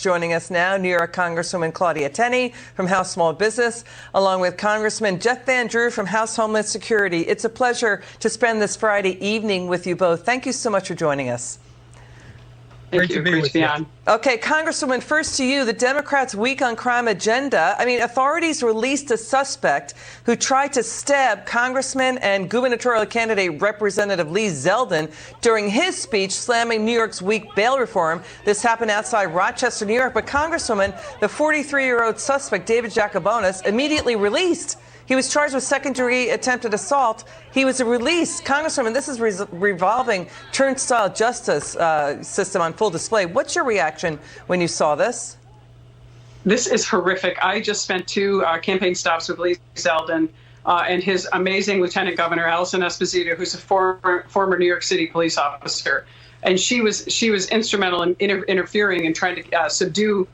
Joining us now, New York Congresswoman Claudia Tenney from House Small Business, along with Congressman Jeff Van Drew from House Homeland Security. It's a pleasure to spend this Friday evening with you both. Thank you so much for joining us. Thank you. Great to be on. Okay, Congresswoman, first to you, the Democrats' Week on Crime agenda. Authorities released a suspect who tried to stab Congressman and gubernatorial candidate Representative Lee Zeldin during his speech slamming New York's weak bail reform. This happened outside Rochester, New York. But Congresswoman, the 43-year-old suspect, David Jacobonis, immediately released. He was charged with second-degree attempted assault. He was released. Congresswoman, this is revolving turnstile justice system on full display. What's your reaction when you saw this? This is horrific. I just spent two campaign stops with Lee Zeldin and his amazing Lieutenant Governor, Allison Esposito, who's a former New York City police officer. And she was instrumental in interfering and trying to subdue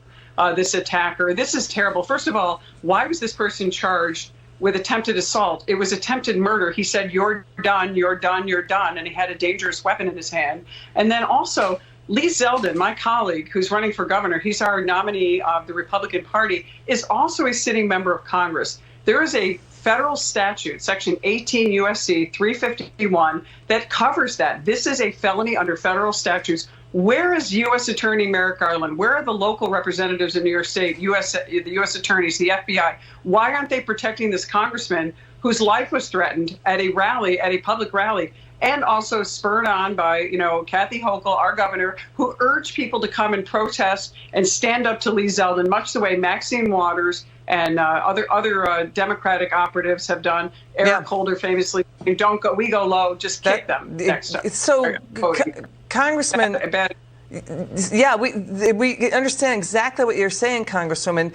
this attacker. This is terrible. First of all, why was this person charged with attempted assault? It was attempted murder. He said, "You're done, you're done, you're done." And he had a dangerous weapon in his hand. And then also, Lee Zeldin, my colleague who's running for governor, he's our nominee of the Republican Party, is also a sitting member of Congress. There is a federal statute, Section 18 U.S.C. 351, that covers that. This is a felony under federal statutes. Where is U.S. Attorney Merrick Garland? Where are the local representatives in New York State, the U.S. attorneys, the FBI? Why aren't they protecting this congressman whose life was threatened at a rally, at a public rally, and also spurred on by, Kathy Hochul, our governor, who urged people to come and protest and stand up to Lee Zeldin, much the way Maxine Waters and other Democratic operatives have done. Eric Holder famously, we go low, just kick them next time. So, Congressman, we understand exactly what you're saying, Congresswoman.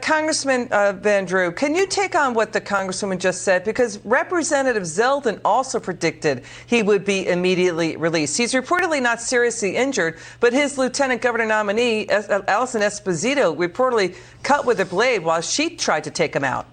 Congressman Van Drew, can you take on what the Congresswoman just said? Because Representative Zeldin also predicted he would be immediately released. He's reportedly not seriously injured, but his Lieutenant Governor nominee, Allison Esposito, reportedly cut with a blade while she tried to take him out.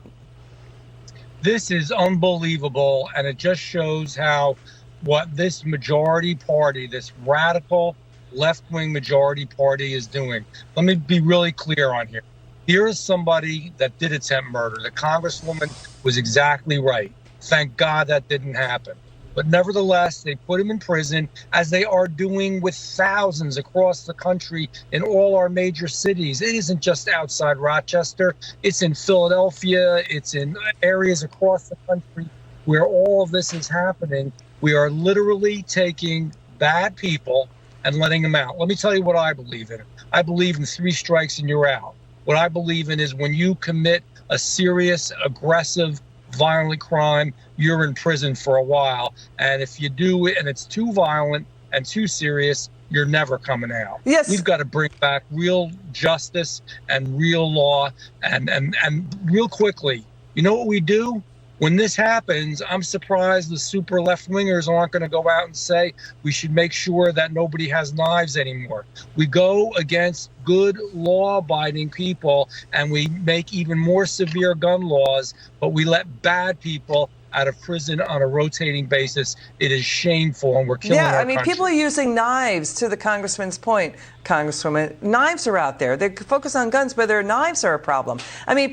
This is unbelievable, and it just shows how what this majority party, this radical left-wing majority party is doing. Let me be really clear on here. Here is somebody that did attempt murder. The Congresswoman was exactly right. Thank God that didn't happen. But nevertheless, they put him in prison, as they are doing with thousands across the country in all our major cities. It isn't just outside Rochester. It's in Philadelphia. It's in areas across the country where all of this is happening. We are literally taking bad people and letting them out. Let me tell you what I believe in. I believe in 3 strikes and you're out. What I believe in is when you commit a serious, aggressive, violent crime, you're in prison for a while. And if you do it and it's too violent and too serious, you're never coming out. Yes. We've got to bring back real justice and real law and real quickly. You know what we do? When this happens, I'm surprised the super left-wingers aren't going to go out and say we should make sure that nobody has knives anymore. We go against good law-abiding people and we make even more severe gun laws, but we let bad people out of prison on a rotating basis. It is shameful, and we're killing our country. People are using knives, to the Congressman's point, Congresswoman. Knives are out there. They focus on guns, but their knives are a problem.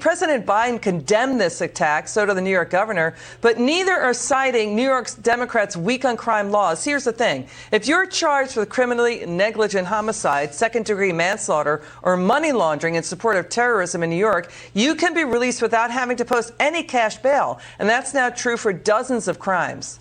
President Biden condemned this attack, so did the New York governor, but neither are citing New York's Democrats' weak on crime laws. Here's the thing. If you're charged with criminally negligent homicide, second-degree manslaughter, or money laundering in support of terrorism in New York, you can be released without having to post any cash bail, and that's now true for dozens of crimes.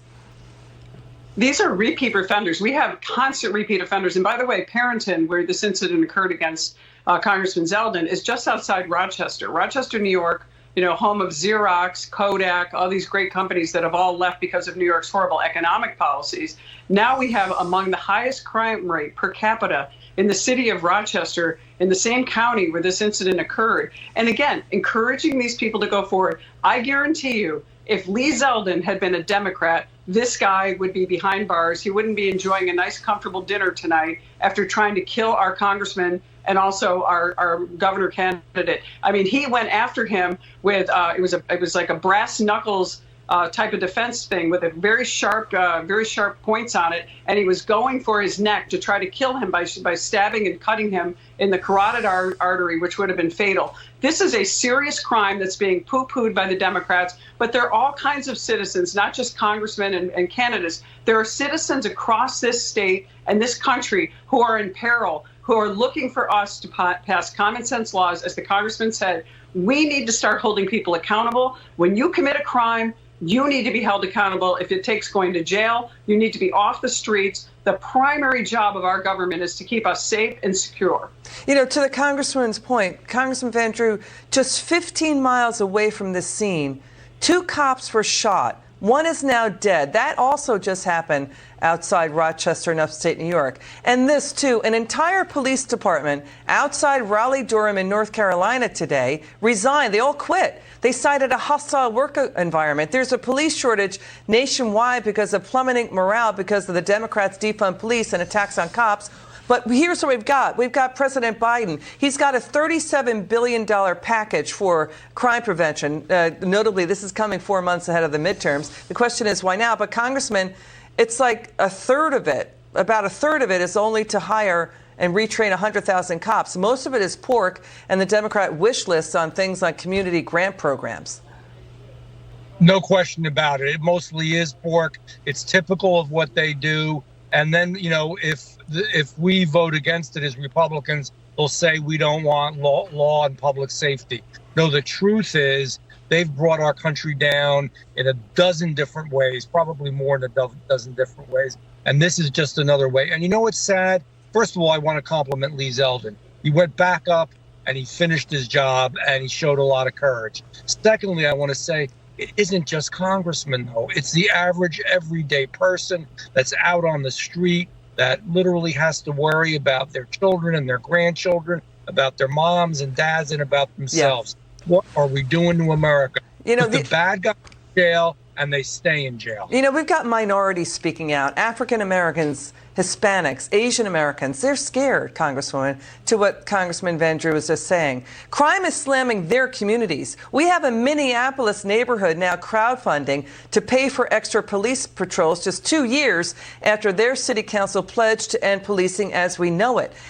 These are repeat offenders. We have constant repeat offenders. And by the way, Parenton, where this incident occurred against Congressman Zeldin, is just outside Rochester. Rochester, New York, home of Xerox, Kodak, all these great companies that have all left because of New York's horrible economic policies. Now we have among the highest crime rate per capita in the city of Rochester, in the same county where this incident occurred. And again, encouraging these people to go forward. I guarantee you, if Lee Zeldin had been a Democrat, this guy would be behind bars. He wouldn't be enjoying a nice, comfortable dinner tonight after trying to kill our congressman and also our governor candidate. He went after him with it was like a brass knuckles type of defense thing with a very sharp points on it, and he was going for his neck to try to kill him by stabbing and cutting him in the carotid artery, which would have been fatal. This is a serious crime that's being poo-pooed by the Democrats, but there are all kinds of citizens, not just congressmen and candidates. There are citizens across this state and this country who are in peril, who are looking for us to pass common sense laws. As the congressman said, we need to start holding people accountable. When you commit a crime, you need to be held accountable. If it takes going to jail, you need to be off the streets. The primary job of our government is to keep us safe and secure. You know, to the congressman's point, Congressman Van Drew, just 15 miles away from this scene, 2 cops were shot. One is now dead. That also just happened outside Rochester in upstate New York. And this, too, an entire police department outside Raleigh-Durham in North Carolina today resigned. They all quit. They cited a hostile work environment. There's a police shortage nationwide because of plummeting morale because of the Democrats' defund police and attacks on cops. But here's what we've got. We've got President Biden. He's got a $37 billion package for crime prevention. Notably, this is coming 4 months ahead of the midterms. The question is, why now? But, Congressman, it's like a third of it, about a third of it is only to hire and retrain 100,000 cops. Most of it is pork and the Democrat wish lists on things like community grant programs. No question about it. It mostly is pork. It's typical of what they do. And then, you know, if we vote against it as Republicans, they'll say we don't want law and public safety. No, the truth is they've brought our country down in a dozen different ways, probably more than a dozen different ways. And this is just another way. And you know what's sad? First of all, I want to compliment Lee Zeldin. He went back up and he finished his job and he showed a lot of courage. Secondly, I want to say it isn't just congressmen, though. It's the average everyday person that's out on the street that literally has to worry about their children and their grandchildren, about their moms and dads, and about themselves. Yeah. What are we doing to America? You know, the bad guys in jail and they stay in jail. You know, we've got minorities speaking out, African Americans, Hispanics, Asian Americans. They're scared, Congresswoman, to what Congressman Van Drew was just saying. Crime is slamming their communities. We have a Minneapolis neighborhood now crowdfunding to pay for extra police patrols just 2 years after their city council pledged to end policing as we know it.